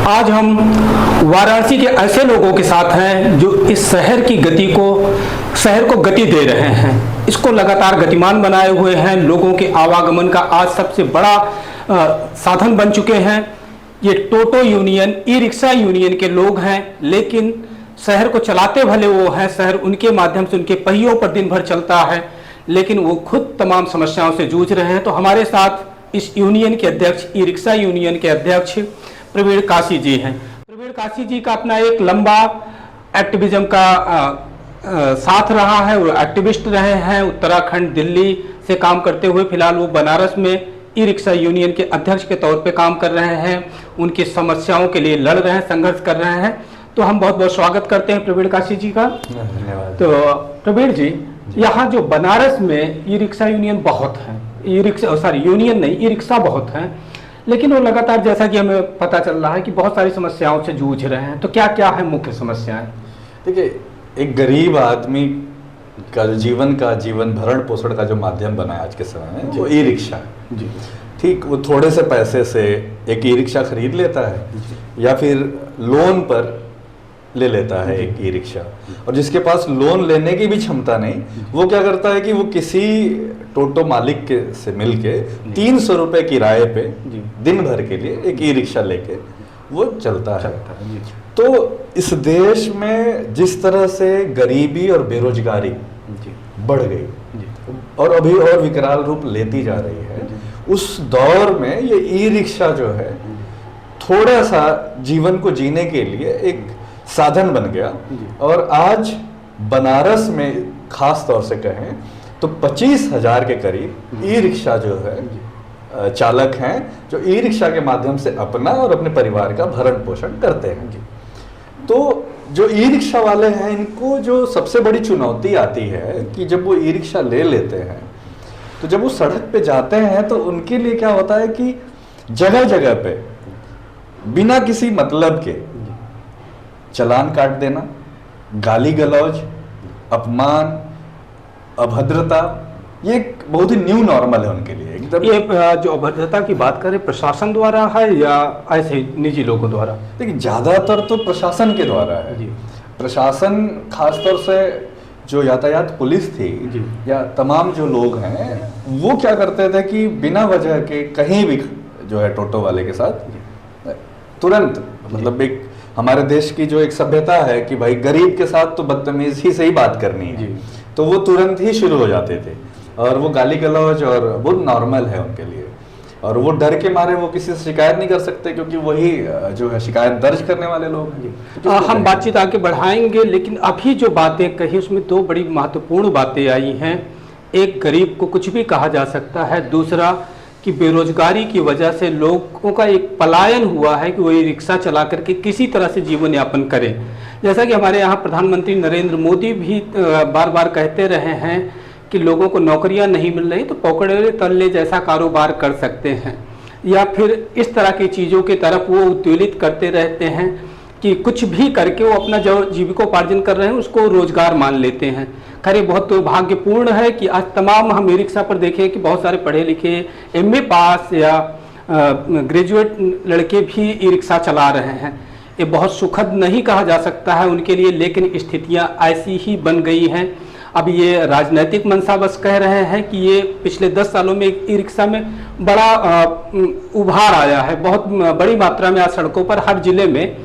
आज हम वाराणसी के ऐसे लोगों के साथ हैं जो इस शहर को गति दे रहे हैं, इसको लगातार गतिमान बनाए हुए हैं। लोगों के आवागमन का आज सबसे बड़ा साधन बन चुके हैं। ये टोटो यूनियन, ई रिक्शा यूनियन के लोग हैं, लेकिन शहर को चलाते भले वो हैं, शहर उनके माध्यम से, उनके पहियों पर दिन भर चलता है, लेकिन वो खुद तमाम समस्याओं से जूझ रहे हैं। तो हमारे साथ इस यूनियन के अध्यक्ष, ई रिक्शा यूनियन के अध्यक्ष प्रवीण काशी जी हैं। प्रवीण काशी जी का अपना एक लंबा एक्टिविज्म का साथ रहा है, वो एक्टिविस्ट रहे हैं। उत्तराखंड, दिल्ली से काम करते हुए फिलहाल वो बनारस में ई रिक्शा यूनियन के अध्यक्ष के तौर पे काम कर रहे हैं, उनकी समस्याओं के लिए लड़ रहे हैं, संघर्ष कर रहे हैं। तो हम बहुत बहुत स्वागत करते हैं प्रवीण काशी जी का। धन्यवाद। तो प्रवीण जी, यहाँ जो बनारस में ई रिक्शा यूनियन बहुत है, यूनियन नहीं, ई रिक्शा बहुत है, लेकिन वो लगातार, जैसा कि हमें पता चल रहा है, कि बहुत सारी समस्याओं से जूझ रहे हैं। तो क्या क्या है मुख्य समस्याएं? देखिए, एक गरीब आदमी का जीवन भरण पोषण का जो माध्यम बना है आज के समय में, वो ई रिक्शा है जी। ठीक, वो थोड़े से पैसे से एक ई रिक्शा खरीद लेता है या फिर लोन पर ले लेता है एक ई रिक्शा। और जिसके पास लोन लेने की भी क्षमता नहीं, वो क्या करता है कि वो किसी टोटो मालिक के से मिलके 300 रुपए किराए पे दिन भर के लिए एक ई रिक्शा लेके वो चलता है। तो इस देश में जिस तरह से गरीबी और बेरोजगारी बढ़ गई और अभी और विकराल रूप लेती जा रही है, उस दौर में ये ई रिक्शा जो है थोड़ा सा जीवन को जीने के लिए एक साधन बन गया। और आज बनारस में खास तौर से कहें तो 25,000 के करीब ई रिक्शा जो है चालक हैं, जो ई रिक्शा के माध्यम से अपना और अपने परिवार का भरण पोषण करते हैं। तो जो ई रिक्शा वाले हैं, इनको जो सबसे बड़ी चुनौती आती है कि जब वो ई रिक्शा ले लेते हैं, तो जब वो सड़क पे जाते हैं तो उनके लिए क्या होता है कि जगह जगह पे बिना किसी मतलब के चालान काट देना, गाली गलौज, अपमान, अभद्रता, ये बहुत ही न्यू नॉर्मल है उनके लिए एकदम। ये जो अभद्रता की बात करें, प्रशासन द्वारा है या ऐसे निजी लोगों द्वारा? देखिए, ज्यादातर तो प्रशासन के द्वारा है जी। प्रशासन, खासतौर से जो यातायात पुलिस थी या तमाम जो लोग हैं, वो क्या करते थे कि बिना वजह के कहीं भी जो है टोटो वाले के साथ तुरंत, मतलब एक हमारे देश की जो एक सभ्यता है कि भाई गरीब के साथ तो बदतमीजी से ही बात करनी है, तो वो तुरंत ही शुरू हो जाते थे और वो गाली गलौज और बहुत नॉर्मल है उनके लिए। और वो डर के मारे वो किसी से शिकायत नहीं कर सकते, क्योंकि वही जो है शिकायत दर्ज करने वाले लोग हैं। हम बातचीत आगे बढ़ाएंगे, लेकिन अभी जो बातें कही उसमें दो बड़ी महत्वपूर्ण बातें आई हैं। एक, गरीब को कुछ भी कहा जा सकता है। दूसरा कि बेरोजगारी की वजह से लोगों का एक पलायन हुआ है कि वो ये रिक्शा चला करके किसी तरह से जीवन यापन करें। जैसा कि हमारे यहाँ प्रधानमंत्री नरेंद्र मोदी भी बार बार कहते रहे हैं कि लोगों को नौकरियां नहीं मिल रही तो पकड़े तल्ले जैसा कारोबार कर सकते हैं, या फिर इस तरह की चीज़ों की तरफ वो उत्तेजित करते रहते हैं कि कुछ भी करके वो अपना जो जीविकोपार्जन कर रहे हैं उसको रोजगार मान लेते हैं। खैर, ये बहुत दुर्भाग्यपूर्ण है कि आज तमाम हम ई रिक्शा पर देखें कि बहुत सारे पढ़े लिखे MA पास या ग्रेजुएट लड़के भी ई रिक्शा चला रहे हैं। ये बहुत सुखद नहीं कहा जा सकता है उनके लिए, लेकिन स्थितियां ऐसी ही बन गई हैं। अब ये राजनीतिक मंशा बस कह रहे हैं कि ये पिछले 10 सालों में ई रिक्शा में बड़ा उभार आया है, बहुत बड़ी मात्रा में आज सड़कों पर हर जिले में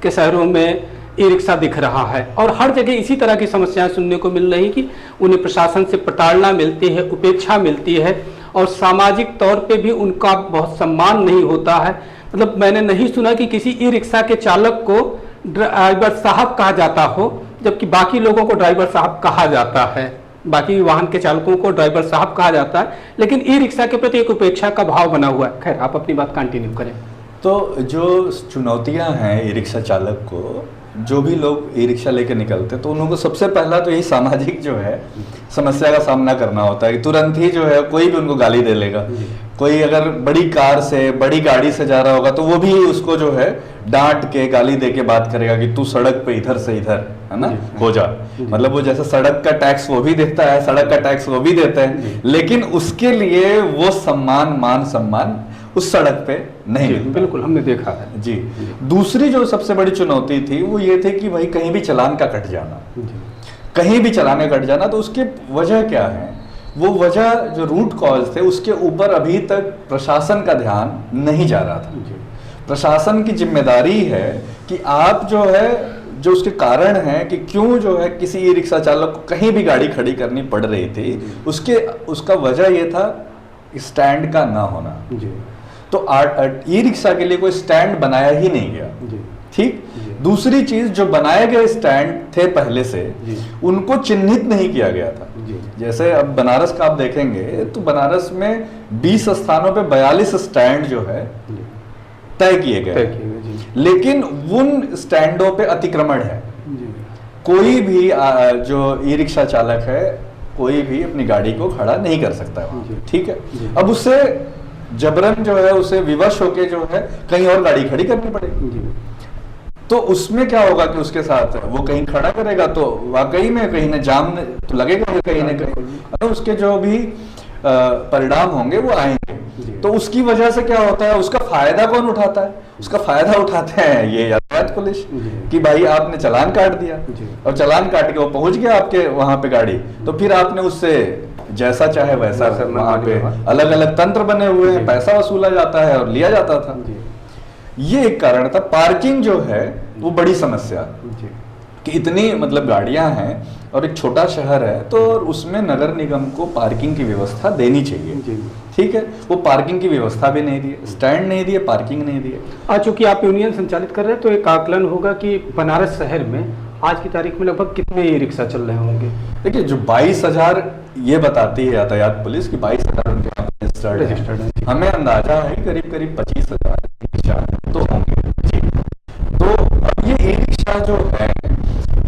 के शहरों में ई रिक्शा दिख रहा है। और हर जगह इसी तरह की समस्याएं सुनने को मिल रही कि उन्हें प्रशासन से प्रताड़ना मिलती है, उपेक्षा मिलती है, और सामाजिक तौर पे भी उनका बहुत सम्मान नहीं होता है। मतलब मैंने नहीं सुना कि किसी ई रिक्शा के चालक को ड्राइवर साहब कहा जाता हो, जबकि बाकी लोगों को ड्राइवर साहब कहा जाता है, बाकी वाहन के चालकों को ड्राइवर साहब कहा जाता है, लेकिन ई रिक्शा के प्रति एक उपेक्षा का भाव बना हुआ है। खैर, आप अपनी बात कंटिन्यू करें। तो जो चुनौतियां हैं ई रिक्शा चालक को, जो भी लोग ई रिक्शा लेके निकलते हैं, तो उनको सबसे पहला तो यही सामाजिक जो है समस्या का सामना करना होता है कि तुरंत ही जो है कोई भी उनको गाली दे लेगा। कोई अगर बड़ी कार से, बड़ी गाड़ी से जा रहा होगा तो वो भी उसको जो है डांट के, गाली दे के बात करेगा कि तू सड़क पे इधर से इधर है ना हो जा। मतलब वो जैसे सड़क का टैक्स वो भी देता है, सड़क का टैक्स वो भी देता है, लेकिन उसके लिए वो सम्मान, मान सम्मान उस सड़क पे नहीं जी, मिलता। बिल्कुल हमने देखा है। जी। दूसरी जो सबसे बड़ी चुनौती थी वो ये थी कि भाई कहीं भी चालान का कट जाना, जी कहीं भी चलाने कट जाना, तो उसके वजह क्या है? वो वजह जो रूट कॉज थे उसके ऊपर अभी तक प्रशासन का ध्यान नहीं जा रहा था। जी प्रशासन की जिम्मेदारी है कि आप जो है, जो उसके कारण है कि क्यों जो है किसी ई रिक्शा चालक को कहीं भी गाड़ी खड़ी करनी पड़ रही थी, उसका वजह ये था स्टैंड का ना होना। जी तो ई रिक्शा के लिए कोई स्टैंड बनाया ही नहीं गया। जी ठीक। जी। दूसरी चीज, जो बनाए गए स्टैंड थे पहले से, जी। उनको चिन्हित नहीं किया गया था। जी। जैसे अब बनारस का आप देखेंगे तो बनारस में 20 स्थानों पे 42 स्टैंड जो है जी तय किए गए तय हैं। किए गए, जी लेकिन उन स्टैंडों पे अतिक्रमण है। जी कोई भी जो ई रिक्शा चालक है, कोई भी अपनी गाड़ी को खड़ा नहीं कर सकता है वहाँ। जी। ठीक है। जी। अब उससे जबरन जो है, उसे विवश होके जो है कहीं और गाड़ी खड़ी करनी पड़ेगी। जी तो उसमें क्या होगा कि उसके साथ वो कहीं खड़ा करेगा तो वाकई में कहीं ना जाम तो लगेगा कहीं ना कहीं, और उसके जो भी परिणाम होंगे वो आएंगे। तो उसकी वजह से क्या होता है, उसका फायदा कौन उठाता है? उसका फायदा उठाते हैं ये यातायात पुलिस, कि भाई आपने चालान काट दिया, और चालान काट के वो पहुंच गया आपके वहां पे गाड़ी, तो फिर आपने उससे जैसा चाहे वैसा, वहां पे अलग अलग तंत्र बने हुए हैं, पैसा वसूला जाता है और लिया जाता था। ये एक कारण था। पार्किंग जो है वो बड़ी समस्या, कि इतनी मतलब गाड़ियां हैं और एक छोटा शहर है, तो उसमें नगर निगम को पार्किंग की व्यवस्था देनी चाहिए। ठीक है, वो पार्किंग की व्यवस्था भी नहीं दी, स्टैंड नहीं दिए, पार्किंग नहीं दिए। चूंकि आप यूनियन संचालित कर रहे हैं तो एक आकलन होगा कि बनारस शहर में आज की तारीख में लगभग कितने ई रिक्शा चल रहे होंगे? देखिए, जो 22,000 ये बताती है यातायात पुलिस की 22,000 उनके यहाँ रजिस्टर्ड है। हमें अंदाजा है करीब करीब 25,000 रिक्शा तो होंगे। जी। तो अब ये ई रिक्शा जो है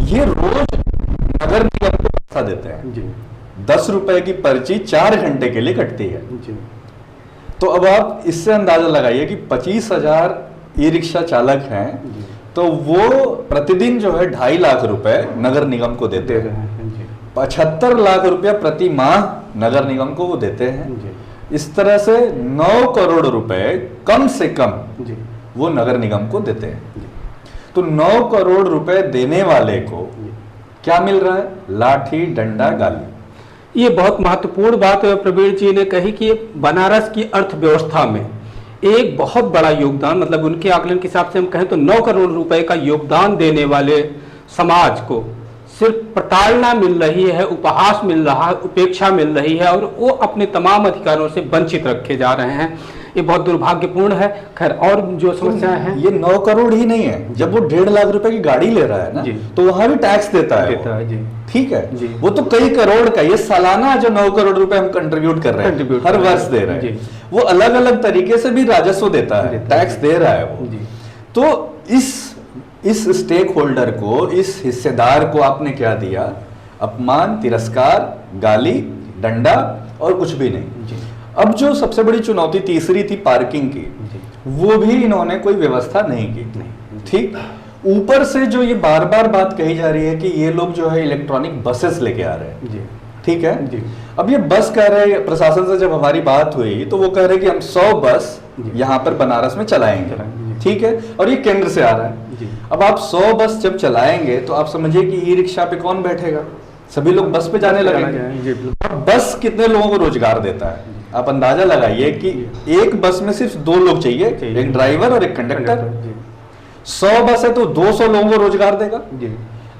ये रोज नगर निगम को पैसा देते हैं। जी। 10 रुपए की पर्ची 4 घंटे के लिए कटती है। जी। तो अब आप इससे अंदाजा लगाइए कि 25,000 ई रिक्शा चालक हैं, तो वो प्रतिदिन जो है 2.5 लाख रुपए नगर निगम को देते हैं। 75 लाख रुपया प्रति माह नगर निगम को वो देते हैं। इस तरह से 9 करोड़ रुपए कम से कम वो नगर निगम को देते हैं। तो 9 करोड़ रुपए देने वाले को क्या मिल रहा है? लाठी, डंडा, गाली। ये बहुत महत्वपूर्ण बात प्रवीण जी ने कही कि बनारस की अर्थव्यवस्था में एक बहुत बड़ा योगदान, मतलब उनके आकलन के हिसाब से हम कहें तो 9 करोड़ रुपए का योगदान देने वाले समाज को सिर्फ प्रताड़ना मिल रही है, उपहास मिल रहा है, उपेक्षा मिल रही है, और वो अपने तमाम अधिकारों से वंचित रखे जा रहे हैं। ये बहुत दुर्भाग्यपूर्ण है। खैर, और जो समस्याएं हैं, ये 9 करोड़ ही नहीं है। जब वो 1.5 लाख रुपए की गाड़ी ले रहा है ना, तो वहां भी टैक्स देता है जी। ठीक है जी। वो तो कई करोड़ का, ये सालाना जो 9 करोड़ रुपए हम कंट्रीब्यूट कर रहे हैं, हर वर्ष दे रहे हैं, वो अलग अलग तरीके से भी राजस्व देता है, टैक्स दे रहा है वो। तो इस स्टेक होल्डर को, इस हिस्सेदार को आपने क्या दिया? अपमान, तिरस्कार, गाली, डंडा और कुछ भी नहीं। अब जो सबसे बड़ी चुनौती तीसरी थी पार्किंग की, वो भी इन्होंने कोई व्यवस्था नहीं की। ठीक। ऊपर से जो ये बार बार बात कही जा रही है कि ये लोग जो है इलेक्ट्रॉनिक बसेस लेके आ रहे हैं। ठीक है। अब ये बस कह रहे हैं, प्रशासन से जब हमारी बात हुई तो वो कह रहे कि हम 100 बस यहाँ पर बनारस में चलाएंगे। ठीक है। और ये केंद्र से आ रहा है। अब आप 100 बस जब चलाएंगे तो आप समझिए कि ई रिक्शा पे कौन बैठेगा? सभी लोग बस पे जाने लगेंगे। बस कितने लोगों को रोजगार देता है? आप अंदाजा लगाइए कि एक बस में सिर्फ 2 लोग चाहिए, एक ड्राइवर और एक कंडक्टर। 100 बस है तो 200 लोगों को रोजगार देगा,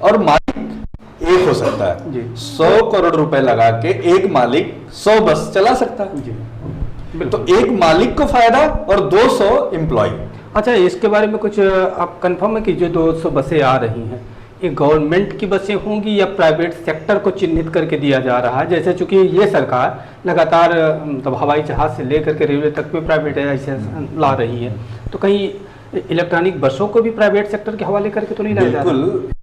और मालिक एक हो सकता है। 100 करोड़ रुपए लगा के एक मालिक 100 बस चला सकता है। तो एक मालिक को फायदा और 200 एम्प्लॉय। अच्छा, इसके बारे में कुछ आप कंफर्म है कि जो 200 बसें आ रही हैं, ये गवर्नमेंट की बसें होंगी या प्राइवेट सेक्टर को चिन्हित करके दिया जा रहा है? जैसे चूंकि ये सरकार लगातार मतलब हवाई जहाज से लेकर के रेलवे तक में प्राइवेटाइजेशन ला रही है, तो कहीं इलेक्ट्रॉनिक बसों को भी प्राइवेट सेक्टर के हवाले करके तो नहीं लाया जा रहा? बिल्कुल।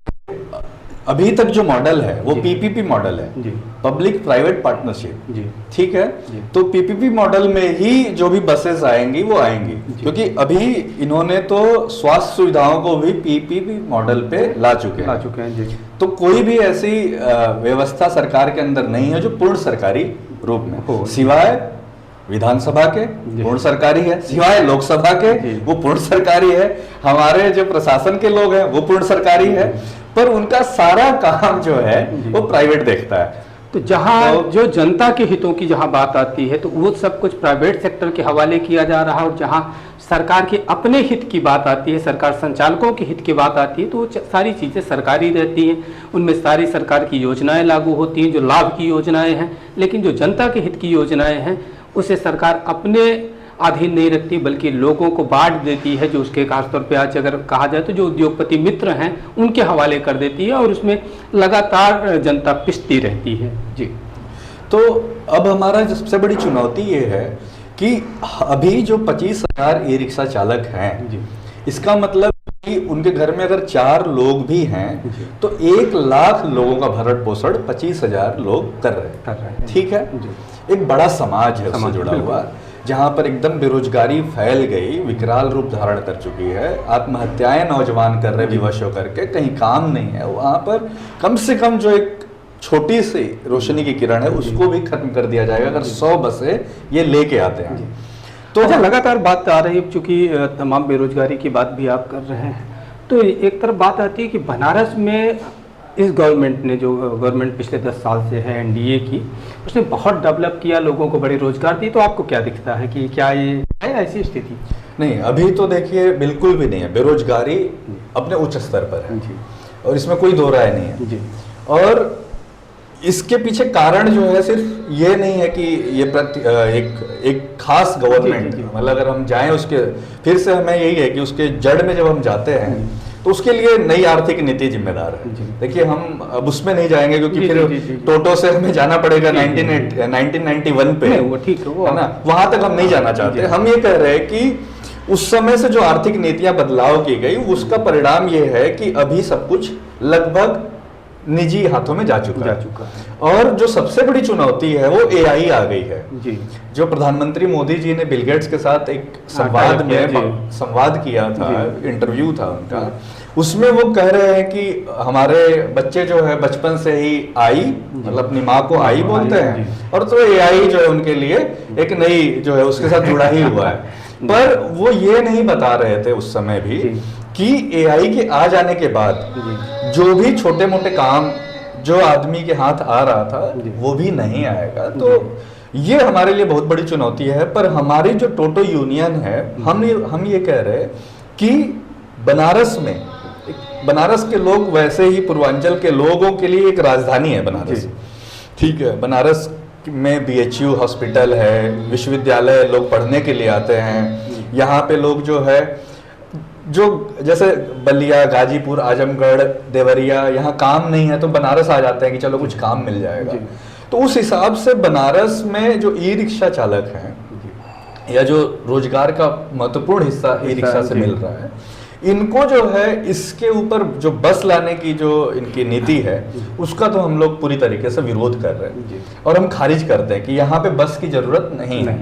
अभी तक जो मॉडल है वो पीपीपी मॉडल है, पब्लिक प्राइवेट पार्टनरशिप। ठीक है। तो पीपीपी मॉडल में ही जो भी बसेस आएंगी वो आएंगी, क्योंकि अभी इन्होंने तो स्वास्थ्य सुविधाओं को भी पीपीपी मॉडल पे ला चुके हैं। तो कोई भी ऐसी व्यवस्था सरकार के अंदर नहीं है जो पूर्ण सरकारी रूप में हो, सिवाय विधानसभा के पूर्ण सरकारी है, सिवाय लोकसभा के वो पूर्ण सरकारी है, हमारे जो प्रशासन के लोग हैं वो पूर्ण सरकारी है, पर उनका सारा काम जो है वो प्राइवेट देखता है। तो जहाँ जो जनता के हितों की जहाँ बात आती है तो वो सब कुछ प्राइवेट सेक्टर के हवाले किया जा रहा है, और जहाँ सरकार के अपने हित की बात आती है, सरकार संचालकों के हित की बात आती है, तो वो सारी चीज़ें सरकारी रहती हैं, उनमें सारी सरकार की योजनाएं लागू होती हैं जो लाभ की योजनाएं हैं। लेकिन जो जनता के हित की योजनाएं हैं उसे सरकार अपने अधीन नहीं रखती, बल्कि लोगों को बांट देती है, जो उसके खासतौर पे आज अगर कहा जाए तो जो उद्योगपति मित्र हैं उनके हवाले कर देती है, और उसमें लगातार जनता पिसती रहती है। जी, तो अब हमारा जो सबसे बड़ी चुनौती ये है कि अभी जो 25,000 ई रिक्शा चालक हैं जी, इसका मतलब कि उनके घर में अगर 4 लोग भी हैं तो 1 लाख लोगों का भरण पोषण 25,000 लोग कर रहे हैं। ठीक है, एक बड़ा समाज है उससे जुड़ा हुआ, जहाँ पर एकदम बेरोजगारी फैल गई, विकराल रूप धारण कर चुकी है, आत्महत्याएं नौजवान कर रहे विवश होकर के, कहीं काम नहीं है। वहाँ पर कम से कम जो एक छोटी सी रोशनी की किरण है उसको भी खत्म कर दिया जाएगा अगर 100 बसें ये लेके आते हैं। तो अच्छा, लगातार बात आ रही है, चूंकि तमाम बेरोजगारी की बात भी आप कर रहे हैं, तो एक तरफ बात आती है कि बनारस में इस गवर्नमेंट ने, जो गवर्नमेंट पिछले 10 साल से है एनडीए की, उसने बहुत डेवलप किया, लोगों को बड़े रोजगार दिए। तो आपको क्या दिखता है कि क्या ये है ऐसी स्थिति? नहीं, अभी तो देखिए बिल्कुल भी नहीं है, बेरोजगारी अपने उच्च स्तर पर है जी, और इसमें कोई दो राय नहीं है जी। और इसके पीछे कारण जो है सिर्फ ये नहीं है कि ये एक खास गवर्नमेंट, मतलब अगर हम जाएं उसके, फिर से हमें यही है कि उसके जड़ में जब हम जाते हैं तो उसके लिए नई आर्थिक नीति जिम्मेदार है। देखिए, हम अब उसमें नहीं जाएंगे क्योंकि फिर टोटो से हमें जाना पड़ेगा 1991 पे, वो ठीक है ना, वहां तक हम नहीं जाना चाहते। हम ये कह रहे हैं कि उस समय से जो आर्थिक नीतियां बदलाव की गई उसका परिणाम ये है कि अभी सब कुछ लगभग निजी हाथों में जा चुका है। और जो सबसे बड़ी चुनौती है वो एआई आ गई है जी। जो प्रधानमंत्री मोदी जी ने बिल गेट्स के साथ एक संवाद किया था, इंटरव्यू था उनका, उसमें वो कह रहे हैं कि हमारे बच्चे जो है बचपन से ही आई, मतलब अपनी माँ को आई बोलते हैं, और तो एआई जो है उनके लिए एक नई जो है उसके साथ जुड़ा ही हुआ है। पर वो ये नहीं बता रहे थे उस समय भी कि एआई के आ जाने के बाद जो भी छोटे मोटे काम जो आदमी के हाथ आ रहा था वो भी नहीं आएगा। तो ये हमारे लिए बहुत बड़ी चुनौती है। पर हमारी जो टोटो यूनियन है, हम ये कह रहे हैं कि बनारस में, बनारस के लोग वैसे ही पूर्वांचल के लोगों के लिए एक राजधानी है बनारस, ठीक है। बनारस में बीएचयू हॉस्पिटल है, विश्वविद्यालय, लोग पढ़ने के लिए आते हैं। यहाँ पे लोग जो है, जो जैसे बलिया, गाजीपुर, आजमगढ़, देवरिया, यहाँ काम नहीं है तो बनारस आ जाते हैं कि चलो कुछ काम मिल जाएगा। तो उस हिसाब से बनारस में जो ई रिक्शा चालक हैं या जो रोजगार का महत्वपूर्ण हिस्सा ई रिक्शा से मिल रहा है, इनको जो है इसके ऊपर जो बस लाने की जो इनकी नीति है उसका तो हम लोग पूरी तरीके से विरोध कर रहे हैं और हम खारिज करते हैं कि यहाँ पे बस की जरूरत नहीं है,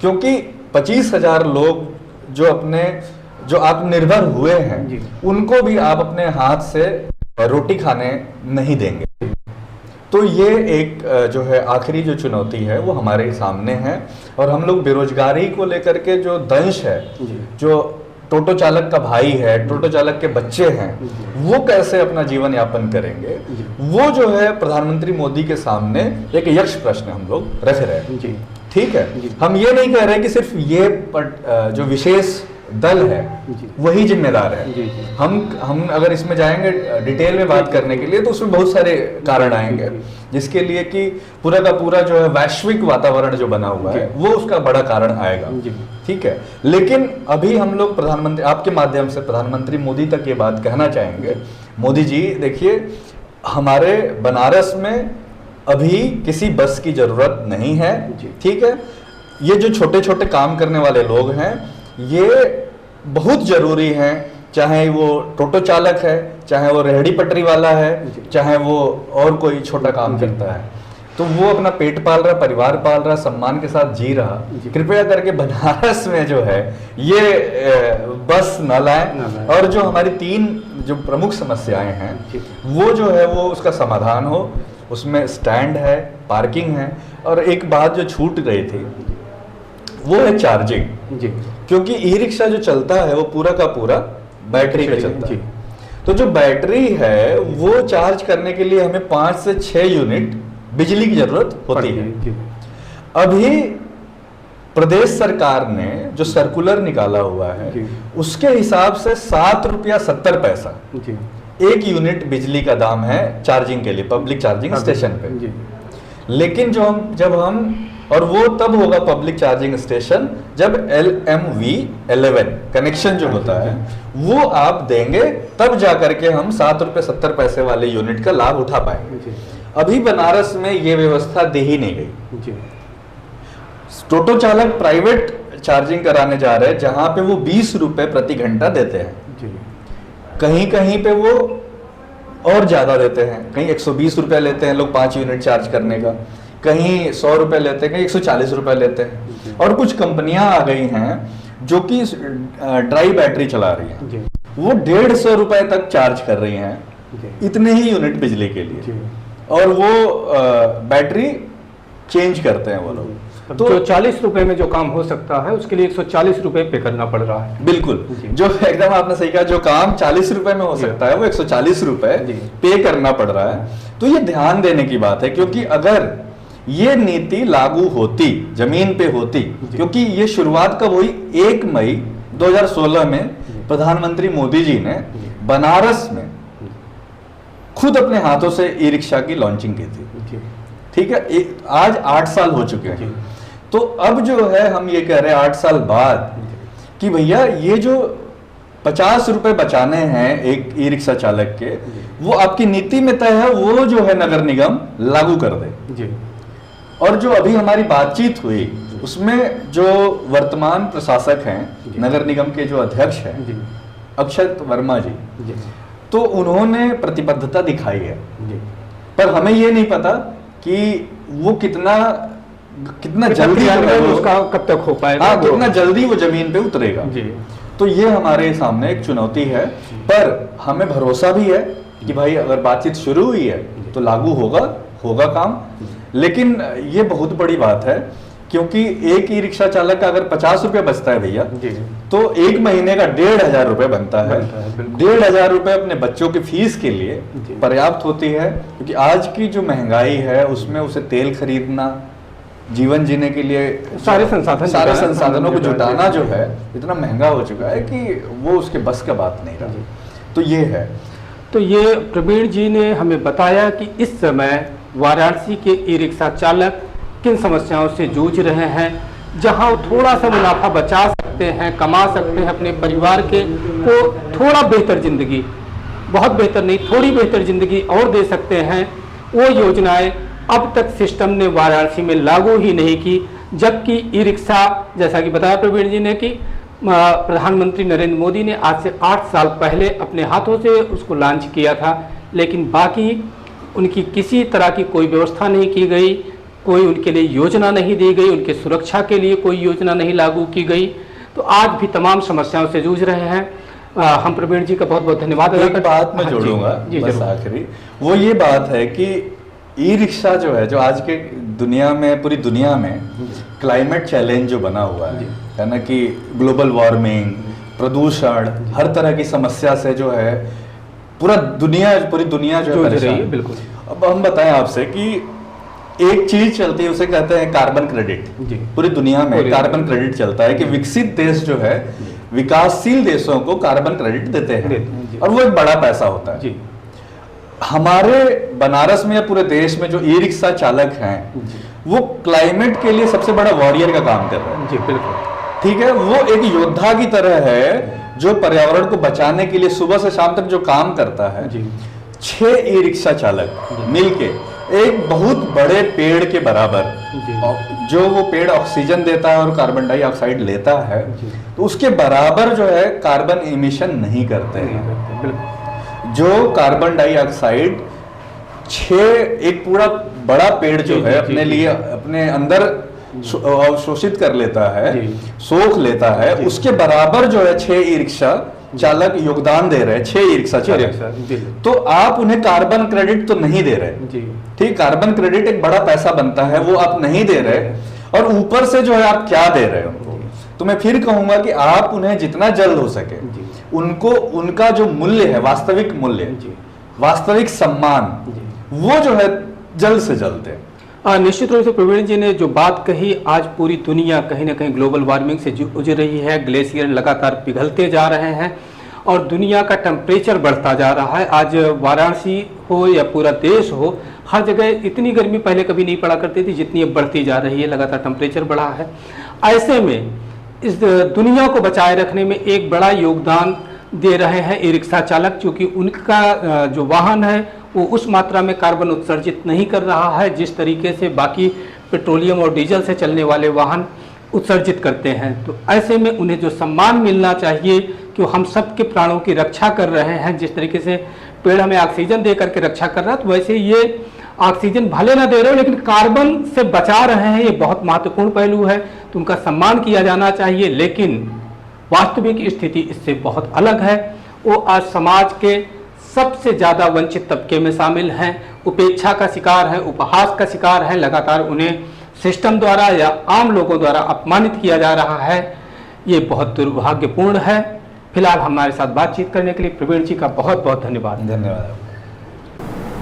क्योंकि 25,000 लोग जो आत्मनिर्भर हुए हैं उनको भी आप अपने हाथ से रोटी खाने नहीं देंगे। तो ये एक जो है आखिरी जो चुनौती है वो हमारे सामने है। और हम लोग बेरोजगारी को लेकर के जो दंश है, जो टोटो चालक का भाई है, टोटो चालक के बच्चे हैं, वो कैसे अपना जीवन यापन करेंगे, वो जो है प्रधानमंत्री मोदी के सामने एक यक्ष प्रश्न हम लोग रख रहे हैं। ठीक है, हम ये नहीं कह रहे कि सिर्फ ये जो विशेष दल है वही जिम्मेदार है। हम अगर इसमें जाएंगे डिटेल में बात करने के लिए तो उसमें बहुत सारे कारण आएंगे, जिसके लिए कि पूरा का पूरा जो है वैश्विक वातावरण जो बना हुआ है वो उसका बड़ा कारण आएगा। ठीक है, लेकिन अभी हम लोग प्रधानमंत्री, आपके माध्यम से प्रधानमंत्री मोदी तक ये बात कहना चाहेंगे, मोदी जी देखिए, हमारे बनारस में अभी किसी बस की जरूरत नहीं है। ठीक है, ये जो छोटे छोटे काम करने वाले लोग हैं ये बहुत जरूरी हैं, चाहे वो टोटो चालक है, चाहे वो रेहड़ी पटरी वाला है, चाहे वो और कोई छोटा काम करता है, तो वो अपना पेट पाल रहा, परिवार पाल रहा, सम्मान के साथ जी रहा। कृपया करके बनारस में जो है ये बस न लाएं और जो हमारी 3 जो प्रमुख समस्याएं हैं वो जो है वो उसका समाधान हो। उसमें स्टैंड है, पार्किंग है, और एक बात जो छूट गई थी वो है चार्जिंग। जी क्योंकि ई रिक्शा जो चलता है वो पूरा का पूरा बैटरी पे चलता जी। है। तो जो बैटरी है वो चार्ज करने के लिए हमें 5 से 6 यूनिट बिजली की जरूरत होती है। जी अभी प्रदेश सरकार ने जो सर्कुलर निकाला हुआ है जी। उसके हिसाब से 7 रुपया 70 पैसा जी 1 यूनिट बिजली का दाम है चार्जिंग के लिए, पब्लिक चार्जिंग स्टेशन पे। जी लेकिन जब हम और वो तब होगा पब्लिक चार्जिंग स्टेशन जब LMV 11 कनेक्शन जो होता है वो आप देंगे, तब जाकर के हम 7 रुपये 70 पैसे वाले यूनिट का लाभ उठा पाएंगे। जी अभी बनारस में ये व्यवस्था दे ही नहीं गई। जी टोटो चालक प्राइवेट चार्जिंग कराने जा रहे हैं जहां पे वो 20 रुपए प्रति घंटा देते हैं, जी कहीं कहीं पे वो और ज्यादा देते हैं, कहीं 120 रुपए लेते हैं लोग 5 यूनिट चार्ज करने का, कहीं 100 रुपए लेते हैं, कहीं 140 रुपए लेते हैं। और कुछ कंपनियां आ गई हैं जो कि ड्राई बैटरी चला रही हैं, जी वो 150 रुपए तक चार्ज कर रही हैं जी इतने ही यूनिट बिजली के लिए, जी। और वो बैटरी चेंज करते हैं वो लोग। तो जो 40 रुपए में जो काम हो सकता है उसके लिए 140 रुपए पे करना पड़ रहा है। बिल्कुल, जी। जो एकदम आपने सही कहा, जो काम 40 रुपए में हो जी। सकता है वो 140 रुपए जी। पे करना पड़ रहा है। तो ये ध्यान देने की बात है, क्योंकि अगर ये नीति लागू होती, जमीन पे होती, जी। क्योंकि ये शुरुआत कब हुई, 1 मई 2016 में जी। प्रधानमंत्री मोदी जी ने जी। बनारस में खुद अपने हाथों से ई रिक्शा की लॉन्चिंग की थी। जी ठीक है, आज 8 साल हो चुके जी। हैं। तो अब जो है हम ये कह रहे हैं 8 साल बाद कि भैया ये जो 50 रुपए बचाने हैं एक ई रिक्शा चालक के, वो आपकी नीति में तय है, वो जो है नगर निगम लागू कर दे। जी और जो अभी हमारी बातचीत हुई उसमें जो वर्तमान प्रशासक हैं, जी। नगर निगम के जो अध्यक्ष हैं जी अक्षत वर्मा जी, जी तो उन्होंने प्रतिबद्धता दिखाई है, जी। पर हमें ये नहीं पता कि वो कितना जल्दी जो है वो- उसका कब तक हो पाएगा। हाँ, वो- कितना जल्दी वो जमीन पे उतरेगा। जी तो ये हमारे सामने एक चुनौती है, पर हमें भरोसा भी है कि भाई अगर बातचीत शुरू हुई है तो लागू होगा काम। लेकिन ये बहुत बड़ी बात है, क्योंकि एक ई रिक्शा चालक का अगर 50 रुपये बचता है भैया, जी तो एक महीने का 1,500 रुपये बनता है। बनता है, बिल्कुल। 1,500 रुपये अपने बच्चों की फीस के लिए जी। पर्याप्त होती है, क्योंकि आज की जो महंगाई है उसमें उसे तेल खरीदना, जीवन जीने के लिए सारे संसाधनों को जुटाना, जुटाना जो है इतना महंगा हो चुका है कि वो उसके बस का बात नहीं रहा। तो ये है। तो ये प्रवीण जी ने हमें बताया कि इस समय वाराणसी के ई रिक्शा चालक किन समस्याओं से जूझ रहे हैं, जहां वो थोड़ा सा मुनाफा बचा सकते हैं, कमा सकते हैं, अपने परिवार के को थोड़ा बेहतर जिंदगी, बहुत बेहतर नहीं, थोड़ी बेहतर जिंदगी और दे सकते हैं। वो योजनाएं अब तक सिस्टम ने वाराणसी में लागू ही नहीं की, जबकि ई रिक्शा, जैसा कि बताया प्रवीण जी ने, कि प्रधानमंत्री नरेंद्र मोदी ने आज से 8 साल पहले अपने हाथों से उसको लॉन्च किया था, लेकिन बाकी उनकी किसी तरह की कोई व्यवस्था नहीं की गई, कोई उनके लिए योजना नहीं दी गई, उनके सुरक्षा के लिए कोई योजना नहीं लागू की गई। तो आज भी तमाम समस्याओं से जूझ रहे हैं। हम प्रवीण जी का बहुत बहुत धन्यवाद अदा एक करते बात मैं हाँ जी, जोड़ूंगा जी बस जरूर। आखिरी, वो ये बात है कि ई रिक्शा जो है, जो आज के दुनिया में, पूरी दुनिया में क्लाइमेट चैलेंज जो बना हुआ है ना, कि ग्लोबल वार्मिंग, प्रदूषण, हर तरह की समस्या से जो है पूरी दुनिया जो है जूझ परेशान रही है, है। बिल्कुल। अब हम बताएं आपसे कि एक चीज चलती है, उसे कहते हैं कार्बन क्रेडिट। जी। पूरी दुनिया में पूरी कार्बन क्रेडिट चलता है कि विकसित देश जो है विकासशील देशों को कार्बन क्रेडिट देते देते हैं, हैं, जी। और वो एक बड़ा पैसा होता है। जी हमारे बनारस में या पूरे देश में जो ई रिक्शा चालक हैं, वो क्लाइमेट के लिए सबसे बड़ा वॉरियर का काम कर रहे हैं। जी बिल्कुल। ठीक है, वो एक योद्धा की तरह है जो पर्यावरण को बचाने के लिए सुबह से शाम तक जो काम करता है। जी 6 ई रिक्शा चालक मिलके एक बहुत बड़े पेड़ के बराबर, जी। और जो वो पेड़ ऑक्सीजन देता है और कार्बन डाइऑक्साइड लेता है, जी। तो उसके बराबर जो है कार्बन इमिशन नहीं करते हैं। बिल्कुल। जो कार्बन डाइऑक्साइड 6 एक पूरा बड़ा पेड़ जो जी, है जी, अपने जी, लिए अपने अंदर अवशोषित कर लेता है, जी। सोख लेता है, जी। उसके बराबर जो है 6 ई रिक्शा चालक योगदान दे रहे हैं, 6 ई रिक्शा चालक। जी तो आप उन्हें कार्बन क्रेडिट तो नहीं दे रहे। जी ठीक, कार्बन क्रेडिट एक बड़ा पैसा बनता है, वो आप नहीं दे रहे। और ऊपर से जो है आप क्या दे रहे हो उनको। तो मैं फिर कहूंगा कि आप उन्हें जितना जल्द हो सके उनको उनका जो मूल्य है, वास्तविक मूल्य, वास्तविक सम्मान, वो जो है जल्द से जल्द दें। निश्चित रूप से प्रवीण जी ने जो बात कही, आज पूरी दुनिया कहीं ना कहीं ग्लोबल वार्मिंग से जूझ रही है। ग्लेशियर लगातार पिघलते जा रहे हैं और दुनिया का टेम्परेचर बढ़ता जा रहा है। आज वाराणसी हो या पूरा देश हो, हर जगह इतनी गर्मी पहले कभी नहीं पड़ा करती थी जितनी अब बढ़ती जा रही है। लगातार टेम्परेचर बढ़ा है। ऐसे में इस दुनिया को बचाए रखने में एक बड़ा योगदान दे रहे हैं ई रिक्शा चालक, क्योंकि उनका जो वाहन है वो उस मात्रा में कार्बन उत्सर्जित नहीं कर रहा है जिस तरीके से बाकी पेट्रोलियम और डीजल से चलने वाले वाहन उत्सर्जित करते हैं। तो ऐसे में उन्हें जो सम्मान मिलना चाहिए कि हम सबके प्राणों की रक्षा कर रहे हैं। जिस तरीके से पेड़ हमें ऑक्सीजन दे करके रक्षा कर रहा है, तो वैसे ये ऑक्सीजन भले ना दे रहे हो लेकिन कार्बन से बचा रहे हैं। ये बहुत महत्वपूर्ण पहलू है, तो उनका सम्मान किया जाना चाहिए। लेकिन वास्तविक स्थिति इससे बहुत अलग है। वो आज समाज के सबसे ज़्यादा वंचित तबके में शामिल हैं, उपेक्षा का शिकार हैं, उपहास का शिकार हैं। लगातार उन्हें सिस्टम द्वारा या आम लोगों द्वारा अपमानित किया जा रहा है। ये बहुत दुर्भाग्यपूर्ण है। फिलहाल हमारे साथ बातचीत करने के लिए प्रवीण जी का बहुत बहुत धन्यवाद। धन्यवाद।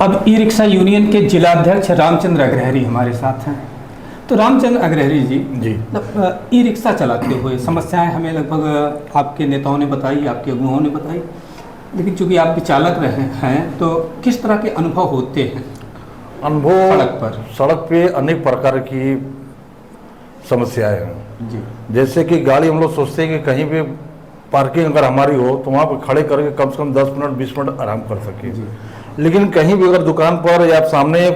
अब ई रिक्शा यूनियन के जिलाध्यक्ष रामचंद्र अग्रहरी हमारे साथ हैं। तो रामचंद्र अग्रहरी जी, ई रिक्शा चलाते हुए समस्याएं हमें लगभग आपके नेताओं ने बताई, आपके अगुवाओं ने बताई, लेकिन चूंकि आप भी चालक रहे हैं तो किस तरह के अनुभव होते हैं? अनुभव सड़क पे अनेक प्रकार की समस्याएं हैं जी। जैसे कि गाड़ी हम लोग सोचते हैं कि कहीं भी पार्किंग अगर हमारी हो तो वहाँ पे खड़े करके कम से कम 10 मिनट 20 मिनट आराम कर सके, लेकिन कहीं भी अगर दुकान पर या सामने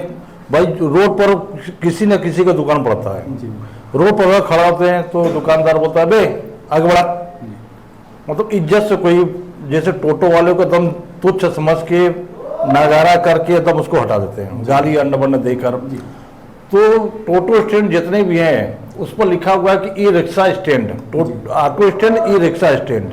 भाई रोड पर किसी न किसी का दुकान पड़ता है, रोड पर अगर खड़ा होते हैं तो दुकानदार बोलता है बे आगे बढ़ा, मतलब इज्जत से कोई, जैसे टोटो वाले को एकदम तुच्छ समझ के नगारा करके एकदम उसको हटा देते हैं, गाली अन्न बन्न देकर। तो टोटो स्टैंड जितने भी हैं उस पर लिखा हुआ है कि e rickshaw stand, auto stand, e rickshaw stand,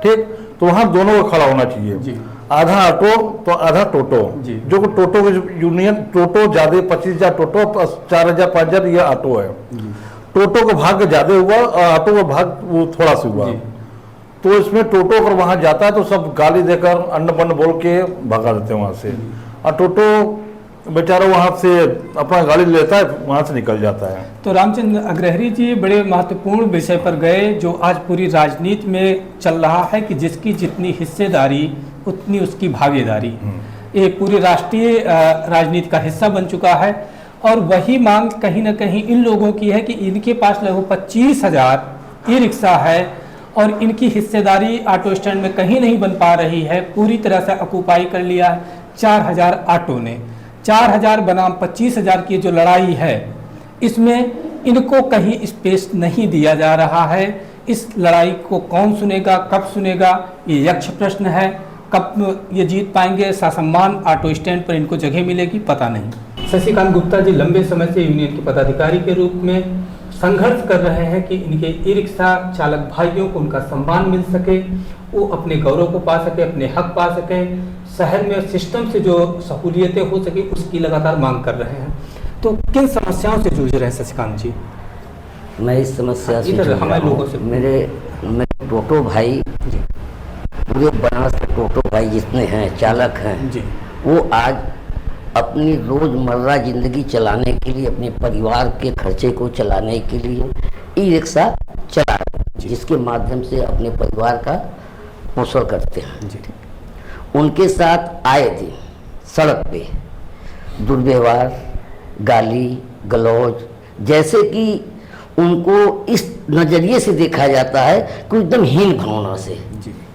ठीक। तो वहाँ दोनों को खड़ा होना चाहिए, आधा ऑटो तो आधा टोटो। जो टोटो यूनियन, टोटो ज्यादा 25,000 टोटो, 4,000 5,000 ये ऑटो है। टोटो का भाग ज्यादा हुआ और ऑटो का भाग वो थोड़ा सा हुआ। तो इसमें टोटो पर वहां जाता है तो सब गाली देकर अन्न बन्न बोल के भगा देते हैं वहां से, और टोटो बेचारा वहां से अपना गाड़ी लेता है, वहां से निकल जाता है। तो रामचंद्र अग्रहरी जी बड़े महत्वपूर्ण विषय पर गए जो आज पूरी राजनीति में चल रहा है कि जिसकी जितनी हिस्सेदारी उतनी उसकी भागीदारी। ये पूरी राष्ट्रीय राजनीति का हिस्सा बन चुका है और वही मांग कहीं ना कहीं इन लोगों की है कि इनके पास लगभग 25,000 ई रिक्शा है और इनकी हिस्सेदारी ऑटो स्टैंड में कहीं नहीं बन पा रही है। पूरी तरह से ऑक्युपाई कर लिया है 4,000 ऑटो ने। 4,000 बनाम 25,000 की जो लड़ाई है इसमें इनको कहीं स्पेस नहीं दिया जा रहा है। इस लड़ाई को कौन सुनेगा, कब सुनेगा, ये यक्ष प्रश्न है। कब ये जीत पाएंगे, ससम्मान ऑटो स्टैंड पर इनको जगह मिलेगी, पता नहीं। शशिकांत गुप्ता जी लंबे समय से यूनियन के पदाधिकारी के रूप में संघर्ष कर रहे हैं कि इनके ई रिक्शा चालक भाइयों को उनका सम्मान मिल सके, वो अपने गौरव को पा सके, अपने हक पा सके, शहर में सिस्टम से जो सहूलियतें हो सके उसकी लगातार मांग कर रहे हैं। तो किन समस्याओं से जूझ रहे हैं शशिकांत जी? मैं इस समस्या से हमारे लोगों से मेरे टोटो भाई, पूरे बनारस के टोटो भाई जितने हैं चालक हैं जी, वो आज अपनी रोज़मर्रा ज़िंदगी चलाने के लिए, अपने परिवार के खर्चे को चलाने के लिए ई रिक्शा चला रहे हैं, जिसके माध्यम से अपने परिवार का पोषण करते हैं जी। उनके साथ आए थे सड़क पे दुर्व्यवहार, गाली गलौज, जैसे कि उनको इस नज़रिए से देखा जाता है कि एकदम हीन भावना से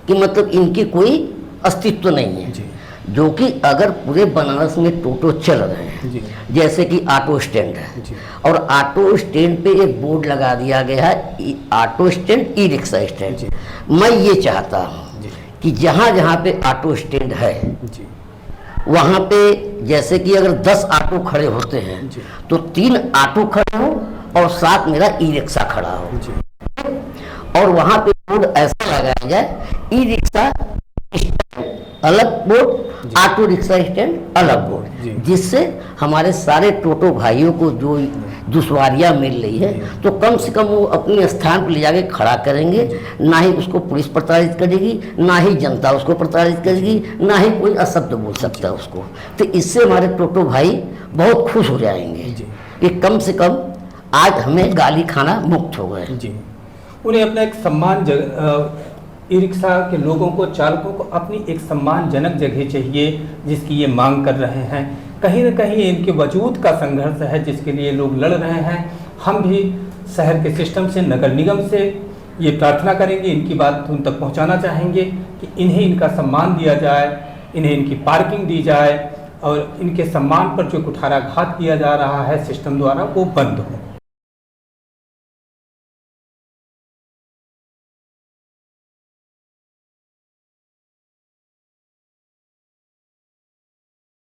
कि मतलब इनकी कोई अस्तित्व नहीं है। जो कि अगर पूरे बनारस में टोटो चल रहे हैं, जैसे कि ऑटो स्टैंड है और ऑटो स्टैंड पे एक बोर्ड लगा दिया गया है auto stand e rickshaw stand. मैं ये चाहता हूँ कि जहाँ जहाँ पे ऑटो स्टैंड है वहाँ पे जैसे कि अगर 10 ऑटो खड़े होते हैं तो 3 ऑटो खड़े हो और साथ मेरा ई रिक्शा खड़ा हो, और वहाँ पे बोर्ड ऐसा लगाया जाए ई रिक्शा अलग बोर्ड, ऑटो रिक्शा स्टैंड अलग बोर्ड, जिससे हमारे सारे टोटो भाइयों को जो दुश्वारियाँ मिल रही है तो कम से कम वो अपने स्थान पर ले जाके खड़ा करेंगे। ना ही उसको पुलिस प्रताड़ित करेगी, ना ही जनता उसको प्रताड़ित करेगी, ना ही कोई अशब्द बोल सकता है उसको। तो इससे हमारे टोटो भाई बहुत खुश हो जाएंगे कि कम से कम आज हमें गाली खाना मुक्त हो गए। जी, उन्हें अपना एक सम्मान ई रिक्शा के लोगों को, चालकों को अपनी एक सम्मानजनक जगह चाहिए जिसकी ये मांग कर रहे हैं। कहीं न कहीं इनके वजूद का संघर्ष है जिसके लिए लोग लड़ रहे हैं। हम भी शहर के सिस्टम से, नगर निगम से ये प्रार्थना करेंगे, इनकी बात उन तक पहुंचाना चाहेंगे कि इन्हें इनका सम्मान दिया जाए, इन्हें इनकी पार्किंग दी जाए और इनके सम्मान पर जो कुठाराघात किया जा रहा है सिस्टम द्वारा वो बंद हो।